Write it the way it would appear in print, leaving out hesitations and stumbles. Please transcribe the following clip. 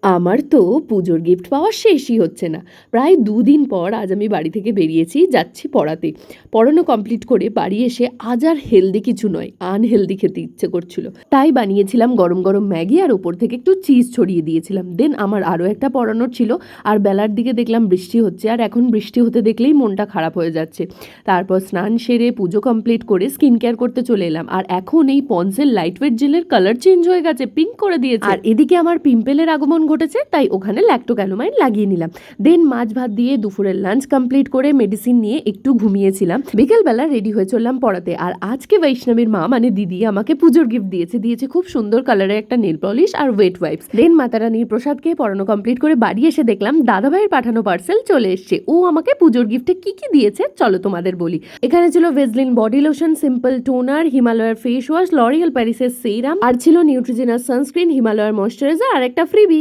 আমার তো পুজোর গিফট পাওয়া শেষই হচ্ছে না। প্রায় ২ দিন পর আজ আমি বাড়ি থেকে বেরিয়েছি, যাচ্ছি পড়াতে। পড়ানো কমপ্লিট করে বাড়ি এসে আজ আর হেলদি কিছু নয়, আনহেলদি খেতে ইচ্ছে করছিল। তাই বানিয়েছিলাম গরম গরম ম্যাগি আর ওপর থেকে একটু চিজ ছড়িয়ে দিয়েছিলাম। দেন আমার আরও একটা পড়ানোর ছিল, আর বেলার দিকে দেখলাম বৃষ্টি হচ্ছে, আর এখন বৃষ্টি হতে দেখলেই মনটা খারাপ হয়ে যাচ্ছে। তারপর স্নান সেরে পুজো কমপ্লিট করে স্কিন কেয়ার করতে চলে এলাম। আর এখন এই পন্সের লাইট ওয়েট জেলের কালার চেঞ্জ হয়ে গেছে, পিঙ্ক করে দিয়েছে। আর এদিকে আমার পিম্পলের আগমন ঘটেছে, তাই ওখানে ল্যাক্টোক্যালোমাইন লাগিয়ে নিলাম। দেন মাছ ভাত দিয়ে দুপুরের লাঞ্চ কমপ্লিট করে মেডিসিন নিয়ে একটু ঘুমিয়েছিলাম। বিকেলবেলা রেডি হয়ে চললাম পড়াতে। আর আজকে বৈষ্ণবীর মা মানে দিদি আমাকে পুজোর গিফট দিয়েছে খুব সুন্দর কালারের একটা নেল পলিশ আর ওয়েট ওয়াইপস। দেন মাতারানির প্রসাদকে পড়ানো কমপ্লিট করে বাড়ি এসে দেখলাম দাদাভাইয়ের পাঠানো পার্সেল চলে এসছে। ও আমাকে পুজোর গিফটে কি কি দিয়েছে চলো তোমাদের বলি। এখানে ছিল Vaseline body lotion, simple toner, হিমালয়ের ফেস ওয়াশ, লরিয়াল প্যারিসের সেরাম, আর ছিল নিউট্রিজেনাস সানস্ক্রিন, হিমালয়ের ময়েশ্চারাইজার আর একটা ফ্রিবি।